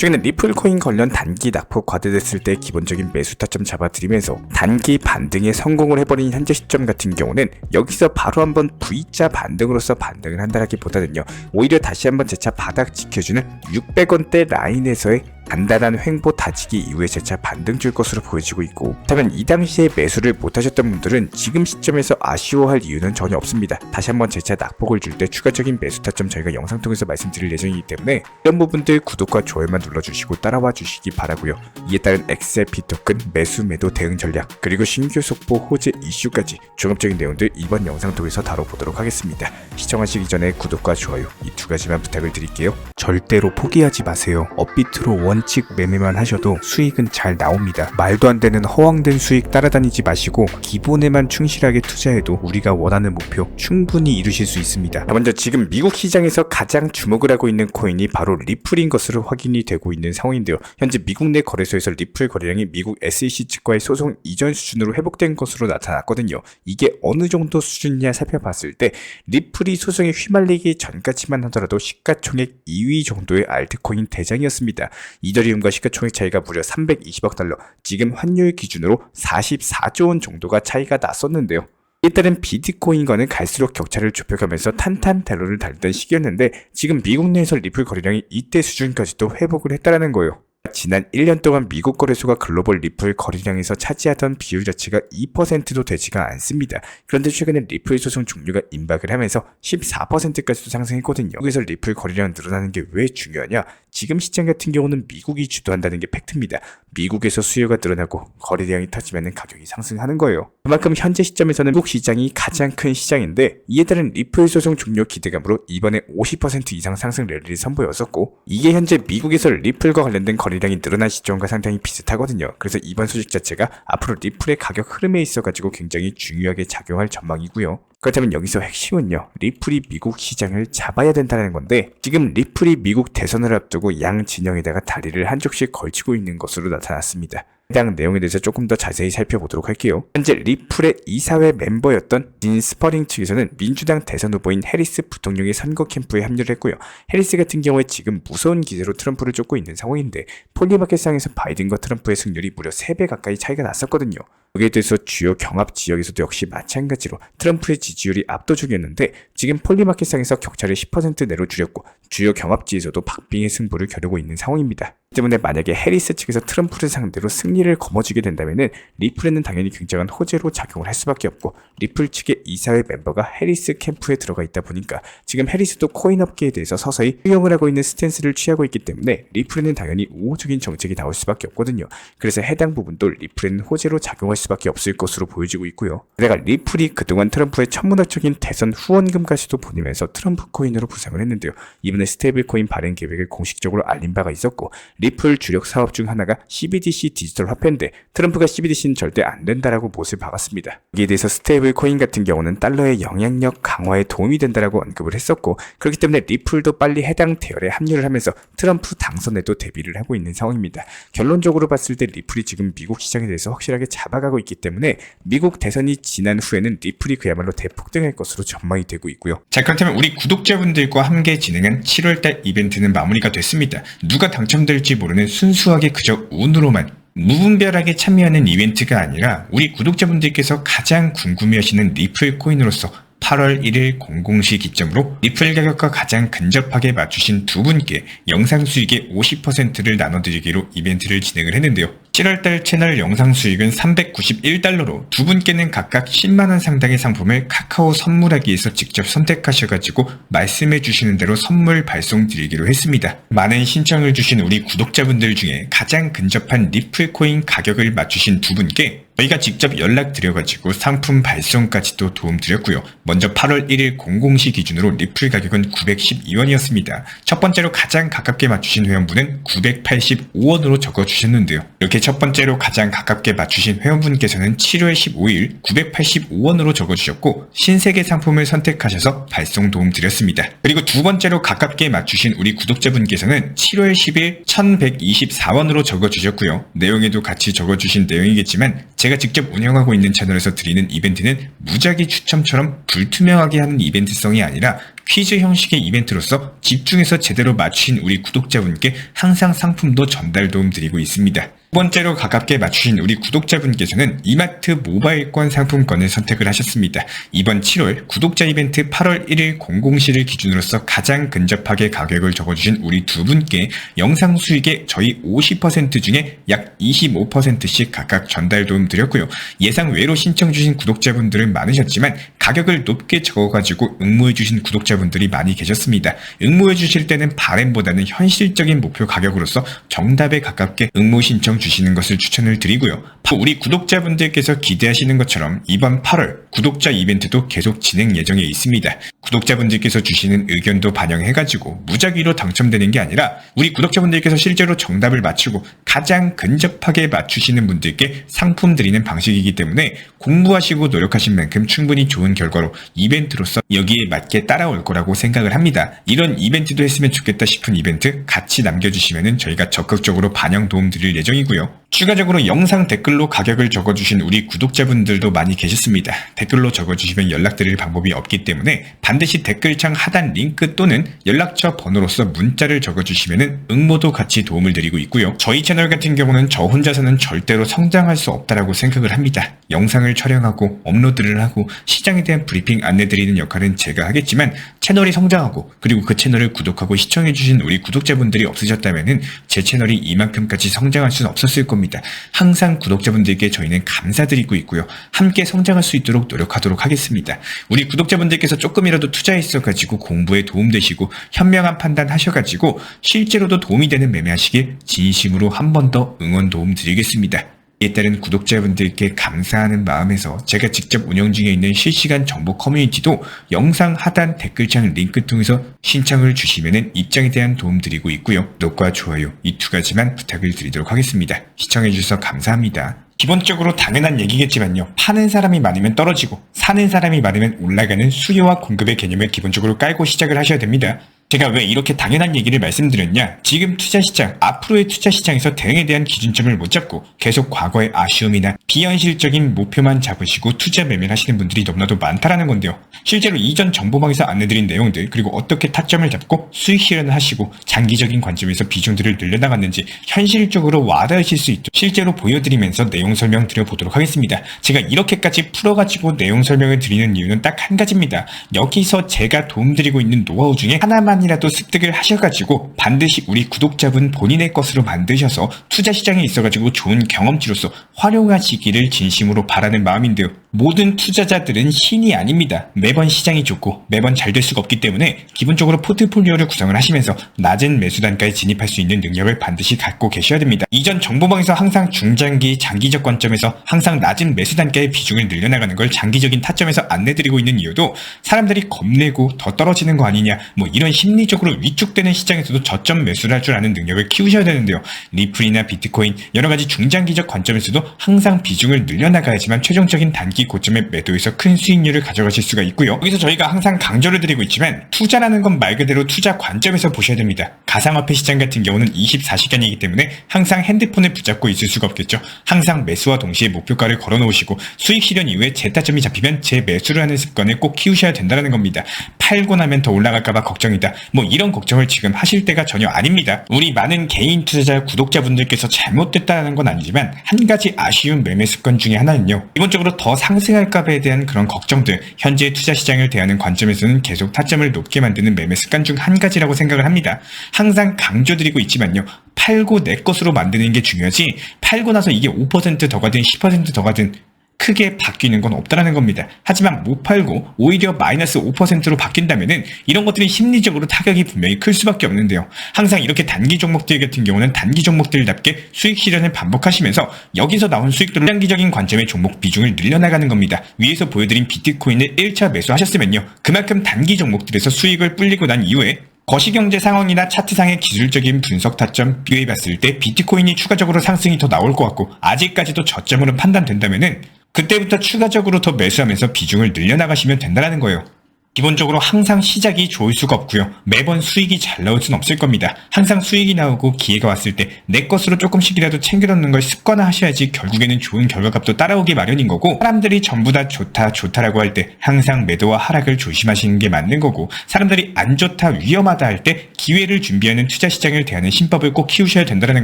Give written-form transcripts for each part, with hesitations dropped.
최근에 리플코인 관련 단기 낙폭 과대됐을 때 기본적인 매수 타점 잡아드리면서 단기 반등에 성공을 해버린 현재 시점 같은 경우는 여기서 바로 한번 V자 반등으로서 반등을 한다라기보다는요, 오히려 다시 한번 재차 바닥 지켜주는 600원대 라인에서의 단단한 횡보 다지기 이후에 재차 반등 줄 것으로 보여지고 있고, 그렇다면 이 당시에 매수를 못하셨던 분들은 지금 시점에서 아쉬워할 이유는 전혀 없습니다. 다시 한번 재차 낙폭을 줄 때 추가적인 매수 타점 저희가 영상 통해서 말씀드릴 예정이기 때문에 이런 부분들 구독과 좋아요만 눌러주시고 따라와 주시기 바라고요. 이에 따른 XRP 토큰 매수 매도 대응 전략, 그리고 신규 속보 호재 이슈까지 종합적인 내용들 이번 영상 통해서 다뤄보도록 하겠습니다. 시청하시기 전에 구독과 좋아요 이 두 가지만 부탁을 드릴게요. 절대로 포기하지 마세요. 업비트로 원칙 매매만 하셔도 수익은 잘 나옵니다. 말도 안 되는 허황된 수익 따라다니지 마시고 기본에만 충실하게 투자해도 우리가 원하는 목표 충분히 이루실 수 있습니다. 먼저 지금 미국 시장에서 가장 주목을 하고 있는 코인이 바로 리플인 것으로 확인이 되고 있는 상황인데요. 현재 미국 내 거래소에서 리플 거래량이 미국 SEC 측과의 소송 이전 수준으로 회복된 것으로 나타났거든요. 이게 어느 정도 수준이냐 살펴봤을 때 리플이 소송에 휘말리기 전까지만 하더라도 시가총액 2위 정도의 알트코인 대장이었습니다. 이더리움과 시가총액 차이가 무려 320억 달러, 지금 환율 기준으로 44조 원 정도가 차이가 났었는데요. 이에 따른 비트코인과는 갈수록 격차를 좁혀가면서 탄탄대로를 달리던 시기였는데, 지금 미국 내에서 리플 거래량이 이때 수준까지도 회복을 했다는 거예요. 지난 1년 동안 미국 거래소가 글로벌 리플 거래량에서 차지하던 비율 자체가 2%도 되지가 않습니다. 그런데 최근에 리플 소송 종류가 임박을 하면서 14%까지도 상승했거든요. 미국에서 리플 거래량 늘어나는 게 왜 중요하냐? 지금 시장 같은 경우는 미국이 주도한다는 게 팩트입니다. 미국에서 수요가 늘어나고 거래량이 터지면 가격이 상승하는 거예요. 그만큼 현재 시점에서는 미국 시장이 가장 큰 시장인데, 이에 따른 리플 소송 종료 기대감으로 이번에 50% 이상 상승 랠리를 선보였었고, 이게 현재 미국에서 리플과 관련된 거래량이 늘어난 시점과 상당히 비슷하거든요. 그래서 이번 소식 자체가 앞으로 리플의 가격 흐름에 있어가지고 굉장히 중요하게 작용할 전망이고요. 그렇다면 여기서 핵심은요, 리플이 미국 시장을 잡아야 된다는 건데, 지금 리플이 미국 대선을 앞두고 양 진영에다가 다리를 한쪽씩 걸치고 있는 것으로 나타났습니다. 해당 내용에 대해서 조금 더 자세히 살펴보도록 할게요. 현재 리플의 이사회 멤버였던 딘 스퍼링 측에서는 민주당 대선 후보인 해리스 부통령의 선거 캠프에 합류를 했고요. 해리스 같은 경우에 지금 무서운 기세로 트럼프를 쫓고 있는 상황인데, 폴리마켓상에서 바이든과 트럼프의 승률이 무려 3배 가까이 차이가 났었거든요. 여기에 대해서 주요 경합 지역에서도 역시 마찬가지로 트럼프의 지지율이 압도적이었는데, 지금 폴리마켓상에서 격차를 10% 내로 줄였고 주요 경합지에서도 박빙의 승부를 겨루고 있는 상황입니다. 때문에 만약에 해리스 측에서 트럼프를 상대로 승리를 거머쥐게 된다면 리플에는 당연히 굉장한 호재로 작용을 할 수밖에 없고, 리플 측의 이사회 멤버가 해리스 캠프에 들어가 있다 보니까 지금 해리스도 코인 업계에 대해서 서서히 수용을 하고 있는 스탠스를 취하고 있기 때문에 리플에는 당연히 우호적인 정책이 나올 수밖에 없거든요. 그래서 해당 부분도 리플에는 호재로 작용할 수밖에 없을 것으로 보여지고 있고요. 게다가 리플이 그동안 트럼프의 천문학적인 대선 후원금까지도 보내면서 트럼프 코인으로 부상을 했는데요. 이번에 스테이블 코인 발행 계획을 공식적으로 알린 바가 있었고, 리플 주력 사업 중 하나가 CBDC 디지털 화폐인데 트럼프가 CBDC는 절대 안 된다라고 못을 박았습니다. 여기에 대해서 스테이블 코인 같은 경우는 달러의 영향력 강화에 도움이 된다라고 언급을 했었고, 그렇기 때문에 리플도 빨리 해당 대열에 합류를 하면서 트럼프 당선에도 대비를 하고 있는 상황입니다. 결론적으로 봤을 때 리플이 지금 미국 시장에 대해서 확실하게 잡아가고 있기 때문에 미국 대선이 지난 후에는 리플이 그야말로 대폭등할 것으로 전망이 되고 있고요. 자, 그렇다면 우리 구독자분들과 함께 진행한 7월달 이벤트는 마무리가 됐습니다. 누가 당첨될지 모르는 순수하게 그저 운으로만 무분별하게 참여하는 이벤트가 아니라, 우리 구독자분들께서 가장 궁금해하시는 리플 코인으로서 8월 1일 00시 기점으로 리플 가격과 가장 근접하게 맞추신 두 분께 영상 수익의 50%를 나눠드리기로 이벤트를 진행을 했는데요. 7월달 채널 영상 수익은 391달러로 두 분께는 각각 10만원 상당의 상품을 카카오 선물하기에서 직접 선택하셔가지고 말씀해 주시는 대로 선물 발송 드리기로 했습니다. 많은 신청을 주신 우리 구독자분들 중에 가장 근접한 리플 코인 가격을 맞추신 두 분께 저희가 직접 연락드려가지고 상품 발송까지도 도움드렸고요. 먼저 8월 1일 00시 기준으로 리플 가격은 912원이었습니다. 첫 번째로 가장 가깝게 맞추신 회원분은 985원으로 적어주셨는데요. 이렇게 첫 번째로 가장 가깝게 맞추신 회원분께서는 7월 15일 985원으로 적어주셨고, 신세계 상품을 선택하셔서 발송 도움드렸습니다. 그리고 두 번째로 가깝게 맞추신 우리 구독자분께서는 7월 10일 1124원으로 적어주셨고요. 내용에도 같이 적어주신 내용이겠지만, 제가 직접 운영하고 있는 채널에서 드리는 이벤트는 무작위 추첨처럼 불투명하게 하는 이벤트성이 아니라 퀴즈 형식의 이벤트로서 집중해서 제대로 맞추신 우리 구독자분께 항상 상품도 전달 도움 드리고 있습니다. 두 번째로 가깝게 맞추신 우리 구독자분께서는 이마트 모바일권 상품권을 선택을 하셨습니다. 이번 7월 구독자 이벤트 8월 1일 00시를 기준으로서 가장 근접하게 가격을 적어주신 우리 두 분께 영상 수익의 저희 50% 중에 약 25%씩 각각 전달 도움 드렸고요. 예상 외로 신청 주신 구독자분들은 많으셨지만 가격을 높게 적어가지고 응모해 주신 구독자분들이 많이 계셨습니다. 응모해 주실 때는 바램보다는 현실적인 목표 가격으로서 정답에 가깝게 응모 신청 주시는 것을 추천을 드리고요. 우리 구독자분들께서 기대하시는 것처럼 이번 8월 구독자 이벤트도 계속 진행 예정에 있습니다. 구독자분들께서 주시는 의견도 반영해가지고 무작위로 당첨되는 게 아니라 우리 구독자분들께서 실제로 정답을 맞추고 가장 근접하게 맞추시는 분들께 상품 드리는 방식이기 때문에 공부하시고 노력하신 만큼 충분히 좋은 결과로 이벤트로서 여기에 맞게 따라올 거라고 생각을 합니다. 이런 이벤트도 했으면 좋겠다 싶은 이벤트 같이 남겨주시면 저희가 적극적으로 반영 도움 드릴 예정이고요. 추가적으로 영상 댓글로 가격을 적어주신 우리 구독자분들도 많이 계셨습니다. 댓글로 적어주시면 연락드릴 방법이 없기 때문에 반드시 댓글창 하단 링크 또는 연락처 번호로서 문자를 적어주시면 응모도 같이 도움을 드리고 있고요. 저희 채널 같은 경우는 저 혼자서는 절대로 성장할 수 없다라고 생각을 합니다. 영상을 촬영하고 업로드를 하고 시장에 대한 브리핑 안내드리는 역할은 제가 하겠지만 채널이 성장하고 그리고 그 채널을 구독하고 시청해주신 우리 구독자분들이 없으셨다면 제 채널이 이만큼까지 성장할 수는 없었을 겁니다. 항상 구독자분들께 저희는 감사드리고 있고요. 함께 성장할 수 있도록 노력하도록 하겠습니다. 우리 구독자분들께서 조금이라도 투자했어가지고 공부에 도움되시고 현명한 판단 하셔가지고 실제로도 도움이 되는 매매하시길 진심으로 한 번 더 응원 도움 드리겠습니다. 이에 따른 구독자분들께 감사하는 마음에서 제가 직접 운영 중에 있는 실시간 정보 커뮤니티도 영상 하단 댓글창 링크 통해서 신청을 주시면 입장에 대한 도움 드리고 있고요. 구독과 좋아요 이 두 가지만 부탁을 드리도록 하겠습니다. 시청해주셔서 감사합니다. 기본적으로 당연한 얘기겠지만요. 파는 사람이 많으면 떨어지고 사는 사람이 많으면 올라가는 수요와 공급의 개념을 기본적으로 깔고 시작을 하셔야 됩니다. 제가 왜 이렇게 당연한 얘기를 말씀드렸냐? 지금 투자시장, 앞으로의 투자시장에서 대응에 대한 기준점을 못 잡고 계속 과거의 아쉬움이나 비현실적인 목표만 잡으시고 투자 매매를 하시는 분들이 너무나도 많다라는 건데요. 실제로 이전 정보방에서 안내드린 내용들 그리고 어떻게 타점을 잡고 수익 실현을 하시고 장기적인 관점에서 비중들을 늘려나갔는지 현실적으로 와닿으실 수 있도록 실제로 보여드리면서 내용 설명 드려보도록 하겠습니다. 제가 이렇게까지 풀어가지고 내용 설명을 드리는 이유는 딱 한 가지입니다. 여기서 제가 도움드리고 있는 노하우 중에 하나만이라도 습득을 하셔가지고 반드시 우리 구독자분 본인의 것으로 만드셔서 투자시장에 있어가지고 좋은 경험치로서 활용하시기를 진심으로 바라는 마음인데요. 모든 투자자들은 신이 아닙니다. 매번 시장이 좋고 매번 잘 될 수가 없기 때문에 기본적으로 포트폴리오를 구성을 하시면서 낮은 매수 단가에 진입할 수 있는 능력을 반드시 갖고 계셔야 됩니다. 이전 정보방에서 항상 중장기, 장기적 관점에서 항상 낮은 매수 단가의 비중을 늘려나가는 걸 장기적인 타점에서 안내드리고 있는 이유도 사람들이 겁내고 더 떨어지는 거 아니냐 뭐 이런 심리적으로 위축되는 시장에서도 저점 매수를 할 줄 아는 능력을 키우셔야 되는데요. 리플이나 비트코인 여러가지 중장기적 관점에서도 항상 비중을 늘려나가야지만 최종적인 단기 고점의 매도에서 큰 수익률을 가져가실 수가 있고요. 여기서 저희가 항상 강조를 드리고 있지만 투자라는 건 말 그대로 투자 관점에서 보셔야 됩니다. 가상화폐 시장 같은 경우는 24시간이기 때문에 항상 핸드폰을 붙잡고 있을 수가 없겠죠. 항상 매수와 동시에 목표가를 걸어놓으시고 수익 실현 이후에 재타점이 잡히면 재매수를 하는 습관을 꼭 키우셔야 된다는 겁니다. 팔고 나면 더 올라갈까봐 걱정이다. 뭐 이런 걱정을 지금 하실 때가 전혀 아닙니다. 우리 많은 개인 투자자 구독자분들께서 잘못됐다는 건 아니지만 한 가지 아쉬운 매매 습관 중에 하나는요. 기본적으로 더 상승할까봐에 대한 그런 걱정들, 현재 투자 시장을 대하는 관점에서는 계속 타점을 높게 만드는 매매 습관 중 한 가지라고 생각을 합니다. 항상 강조드리고 있지만요. 팔고 내 것으로 만드는 게 중요하지 팔고 나서 이게 5% 더 가든 10% 더 가든 크게 바뀌는 건 없다라는 겁니다. 하지만 못 팔고 오히려 마이너스 5%로 바뀐다면은 이런 것들이 심리적으로 타격이 분명히 클 수밖에 없는데요. 항상 이렇게 단기 종목들 같은 경우는 단기 종목들답게 수익 실현을 반복하시면서 여기서 나온 수익들을 장기적인 관점의 종목 비중을 늘려나가는 겁니다. 위에서 보여드린 비트코인을 1차 매수하셨으면요. 그만큼 단기 종목들에서 수익을 불리고 난 이후에 거시경제 상황이나 차트상의 기술적인 분석 타점 비교해봤을 때 비트코인이 추가적으로 상승이 더 나올 것 같고 아직까지도 저점으로 판단된다면은 그때부터 추가적으로 더 매수하면서 비중을 늘려나가시면 된다는 거예요. 기본적으로 항상 시작이 좋을 수가 없고요. 매번 수익이 잘 나올 순 없을 겁니다. 항상 수익이 나오고 기회가 왔을 때 내 것으로 조금씩이라도 챙겨놓는 걸 습관화 하셔야지 결국에는 좋은 결과값도 따라오기 마련인 거고, 사람들이 전부 다 좋다라고 할 때 항상 매도와 하락을 조심하시는 게 맞는 거고, 사람들이 안 좋다 위험하다 할 때 기회를 준비하는 투자 시장을 대하는 신법을 꼭 키우셔야 된다는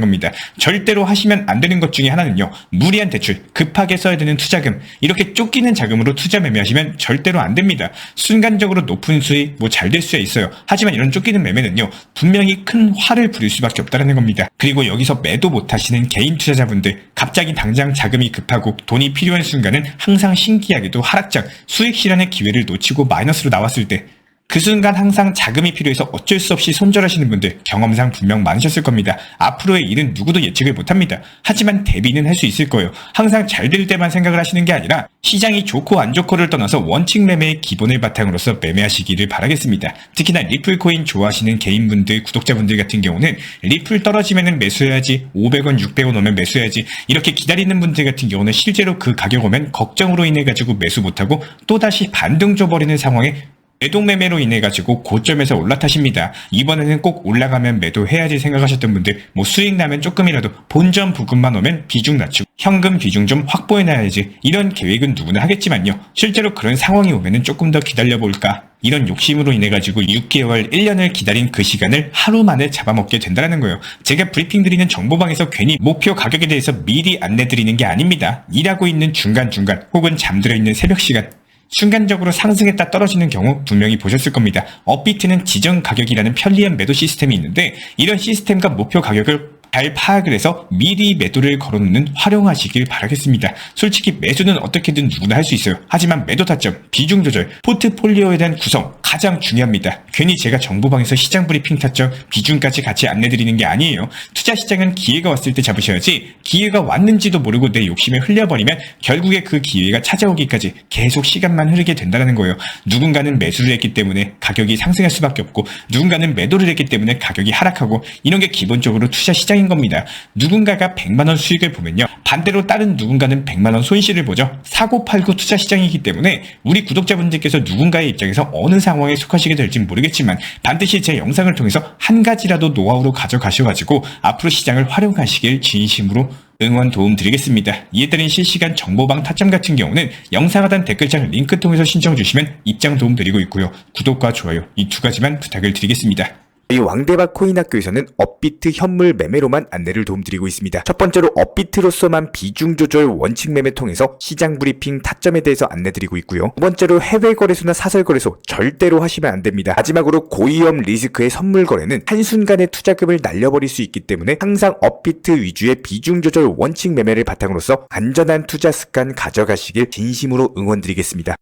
겁니다. 절대로 하시면 안 되는 것 중에 하나는요, 무리한 대출, 급하게 써야 되는 투자금, 이렇게 쫓기는 자금으로 투자 매매하시면 절대로 안 됩니다. 순간적으로 높은 수익 잘 될 수야 있어요. 하지만 이런 쫓기는 매매는요, 분명히 큰 화를 부릴 수밖에 없다는 겁니다. 그리고 여기서 매도 못하시는 개인 투자자분들, 갑자기 당장 자금이 급하고 돈이 필요한 순간은 항상 신기하게도 하락장, 수익 실현의 기회를 놓치고 마이너스로 나왔을 때 그 순간 항상 자금이 필요해서 어쩔 수 없이 손절하시는 분들 경험상 분명 많으셨을 겁니다. 앞으로의 일은 누구도 예측을 못합니다. 하지만 대비는 할 수 있을 거예요. 항상 잘 될 때만 생각을 하시는 게 아니라 시장이 좋고 안 좋고를 떠나서 원칙 매매의 기본을 바탕으로서 매매하시기를 바라겠습니다. 특히나 리플 코인 좋아하시는 개인분들, 구독자분들 같은 경우는 리플 떨어지면 매수해야지, 500원, 600원 오면 매수해야지, 이렇게 기다리는 분들 같은 경우는 실제로 그 가격 오면 걱정으로 인해 가지고 매수 못하고 또다시 반등 줘버리는 상황에 매도매매로 인해 가지고 고점에서 올라타십니다. 이번에는 꼭 올라가면 매도해야지 생각하셨던 분들, 수익 나면 조금이라도 본전 부근만 오면 비중 낮추고 현금 비중 좀 확보해놔야지, 이런 계획은 누구나 하겠지만요, 실제로 그런 상황이 오면은 조금 더 기다려볼까, 이런 욕심으로 인해 가지고 6개월, 1년을 기다린 그 시간을 하루 만에 잡아먹게 된다는 거예요. 제가 브리핑 드리는 정보방에서 괜히 목표 가격에 대해서 미리 안내 드리는 게 아닙니다. 일하고 있는 중간중간 혹은 잠들어 있는 새벽 시간, 순간적으로 상승했다 떨어지는 경우 분명히 보셨을 겁니다. 업비트는 지정 가격이라는 편리한 매도 시스템이 있는데, 이런 시스템과 목표 가격을 잘 파악을 해서 미리 매도를 걸어놓는 활용하시길 바라겠습니다. 솔직히 매수는 어떻게든 누구나 할 수 있어요. 하지만 매도 타점, 비중 조절, 포트폴리오에 대한 구성 가장 중요합니다. 괜히 제가 정보방에서 시장 브리핑 타점, 비중까지 같이 안내드리는 게 아니에요. 투자 시장은 기회가 왔을 때 잡으셔야지, 기회가 왔는지도 모르고 내 욕심에 흘려버리면 결국에 그 기회가 찾아오기까지 계속 시간만 흐르게 된다는 거예요. 누군가는 매수를 했기 때문에 가격이 상승할 수밖에 없고, 누군가는 매도를 했기 때문에 가격이 하락하고, 이런 게 기본적으로 투자 시장인 겁니다. 누군가가 100만원 수익을 보면요, 반대로 다른 누군가는 100만원 손실을 보죠. 사고팔고 투자 시장이기 때문에 우리 구독자분들께서 누군가의 입장에서 어느 상황에 속하시게 될지 모르겠지만 반드시 제 영상을 통해서 한 가지라도 노하우로 가져가셔가지고 앞으로 시장을 활용하시길 진심으로 응원 도움 드리겠습니다. 이에 따른 실시간 정보방 타점 같은 경우는 영상 하단 댓글창 링크 통해서 신청 주시면 입장 도움 드리고 있고요. 구독과 좋아요, 이 두 가지만 부탁을 드리겠습니다. 이 왕대박 코인학교에서는 업비트 현물 매매로만 안내를 도움드리고 있습니다. 첫 번째로 업비트로서만 비중 조절 원칙 매매 통해서 시장 브리핑 타점에 대해서 안내드리고 있고요. 두 번째로 해외 거래소나 사설 거래소 절대로 하시면 안 됩니다. 마지막으로 고위험 리스크의 선물 거래는 한순간에 투자금을 날려버릴 수 있기 때문에 항상 업비트 위주의 비중 조절 원칙 매매를 바탕으로서 안전한 투자 습관 가져가시길 진심으로 응원드리겠습니다.